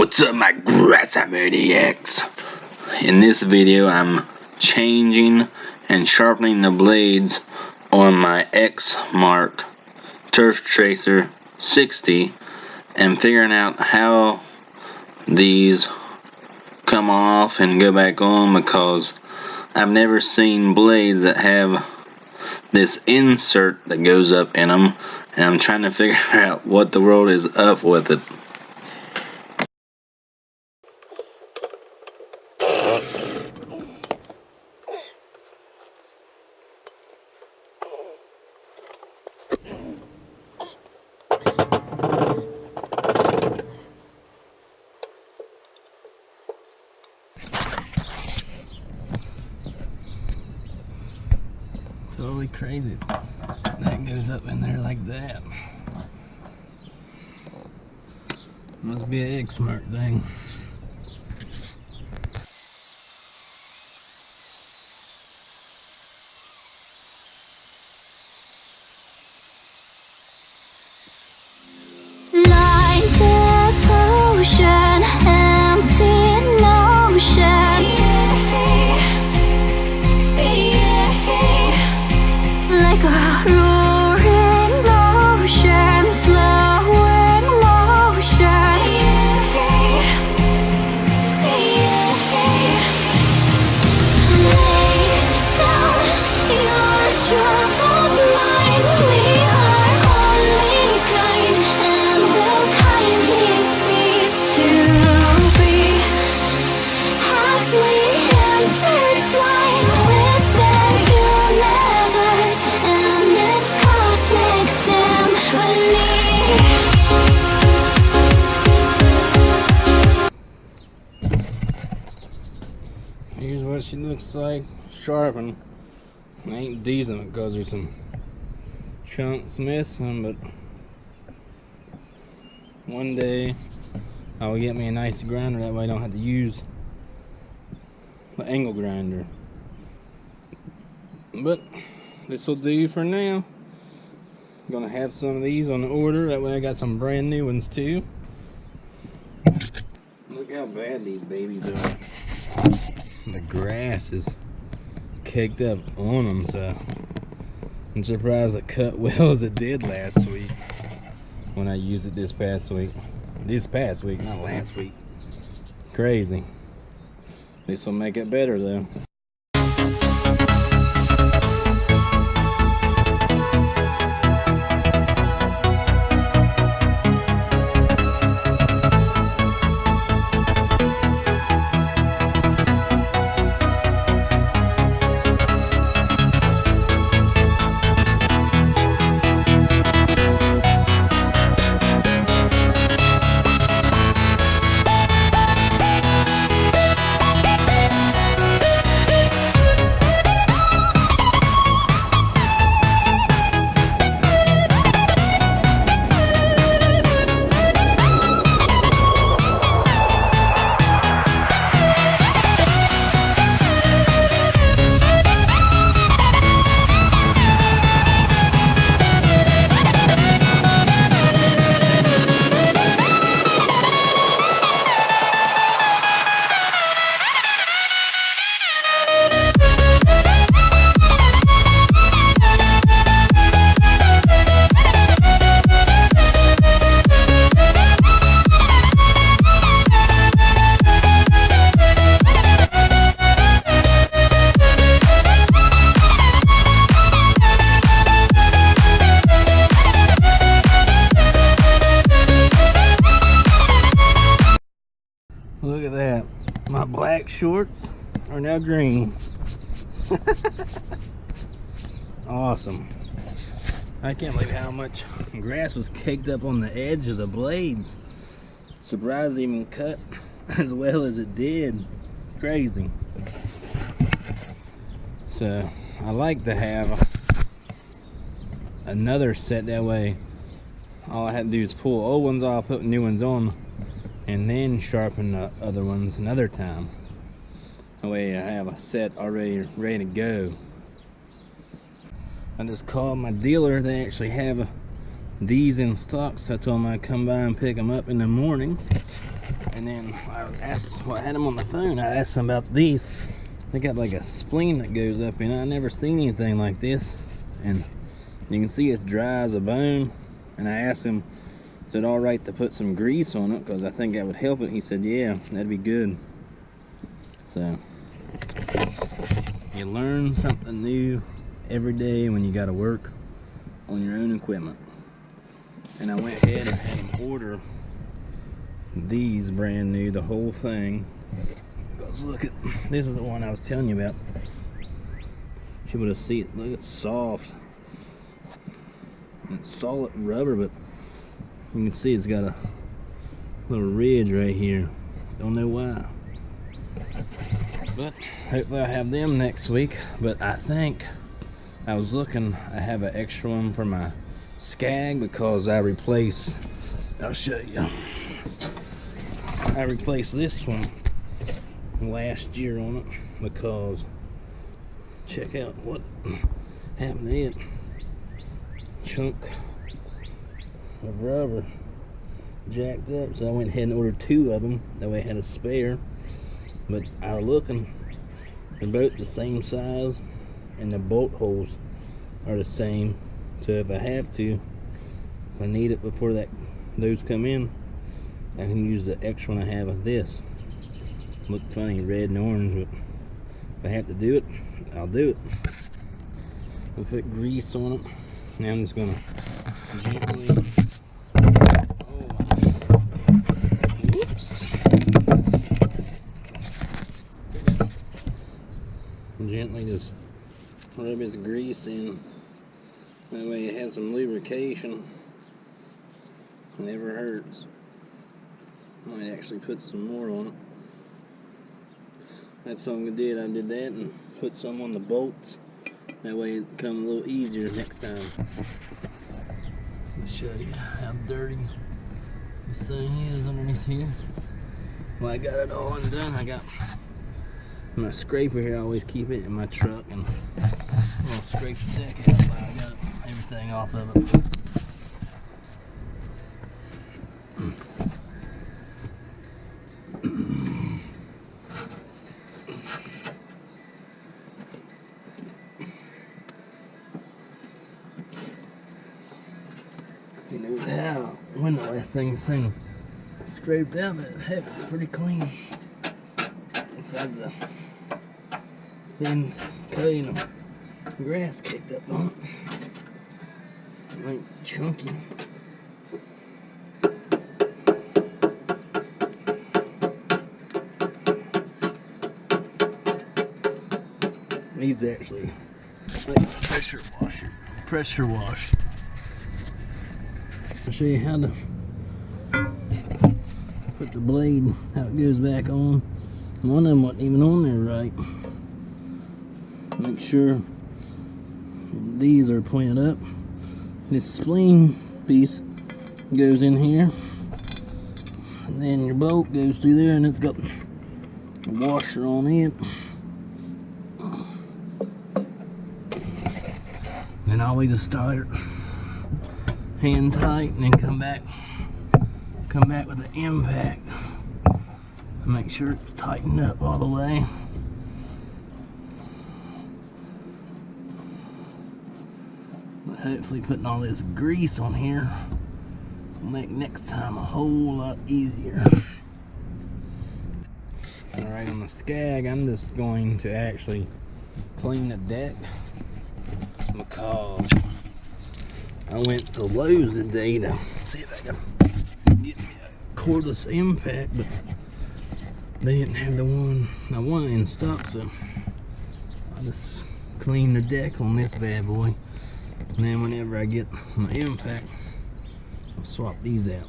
What's up, my Grassomaniacs? In this video I'm changing and sharpening the blades on my Exmark Turf Tracer 60 and figuring out how these come off and go back on, because I've never seen blades that have this insert that goes up in them, and I'm trying to figure out what the world is up with it. Totally crazy. That goes up in there like that. Must be an Exmark thing. Blind devotion, empty notion. Like a roaring ocean, slow in motion. Lay down your troubled mind. We are only kind and will kindly cease to be as we intertwine with the universe and its cosmic symphony. Here's what she looks like sharpened. I ain't decent because there's some chunks missing, but one day I will get me a nice grinder, that way I don't have to use the angle grinder. But this will do for now. I'm gonna have some of these on the order, that way I got some brand new ones too. Look how bad these babies are. The grass is caked up on them, so I'm surprised it cut well as it did last week when I used it this past week. This past week, not last week. Crazy. This will make it better though. Look at that. My black shorts are now green. Awesome. I can't believe how much grass was caked up on the edge of the blades. Surprised it even cut as well as it did. Crazy. So I like to have another set, that way all I had to do is pull old ones off, put new ones on, and then sharpen the other ones another time. That way I have a set already ready to go. I just called my dealer. They actually have these in stock, so I told them I'd come by and pick them up in the morning. And then I had them on the phone. I asked them about these. They got like a spleen that goes up in it. I never seen anything like this. And you can see it's dry as a bone. And I asked him, is it alright to put some grease on it? Because I think that would help it. He said, yeah, that'd be good. So, you learn something new every day when you got to work on your own equipment. And I went ahead and had them order these brand new, the whole thing. Because look at, this is the one I was telling you about. You should be able to see it. Look, it's soft. It's solid rubber, but you can see it's got a little ridge right here. Don't know why. But hopefully I'll have them next week. But I think I was looking, I have an extra one for my Skag because I replaced, I'll show you. I replaced this one last year on it because check out what happened to it. Chunk of rubber jacked up, so I went ahead and ordered 2 of them. That way I had a spare. But I was looking, they're both the same size and the bolt holes are the same. So if I have to, if I need it before those come in, I can use the extra one I have of this. Look funny, red and orange, but if I have to do it, I'll do it. We'll put grease on it. Now I'm just gonna gently, whoops, gently just rub his grease in. That way it has some lubrication. Never hurts. Might actually put some more on it. That's what I did. I did that and put some on the bolts. That way it comes a little easier next time. Let me show you how dirty this thing is underneath here. Well, I got it all undone. I got my scraper here. I always keep it in my truck, and I'll scrape the deck out while I got everything off of it. You know how, when the last thing this thing was scraped out, but heck, it's pretty clean. Besides the thin coating of grass kicked up on it. It ain't chunky. Needs actually like pressure wash. I'll show you how to put the blade, how it goes back on. One of them wasn't even on there right. Make sure these are pointed up. This spleen piece goes in here, and then your bolt goes through there, and it's got a washer on it. And always just start hand tight, and then come back with the impact. Make sure it's tightened up all the way. But hopefully putting all this grease on here will make next time a whole lot easier. Alright, on the Skag, I'm just going to actually clean the deck because I went to Lowe's today to see if I could get me a cordless impact, but they didn't have the one I wanted in stock, so I just cleaned the deck on this bad boy, and then whenever I get my impact, I'll swap these out.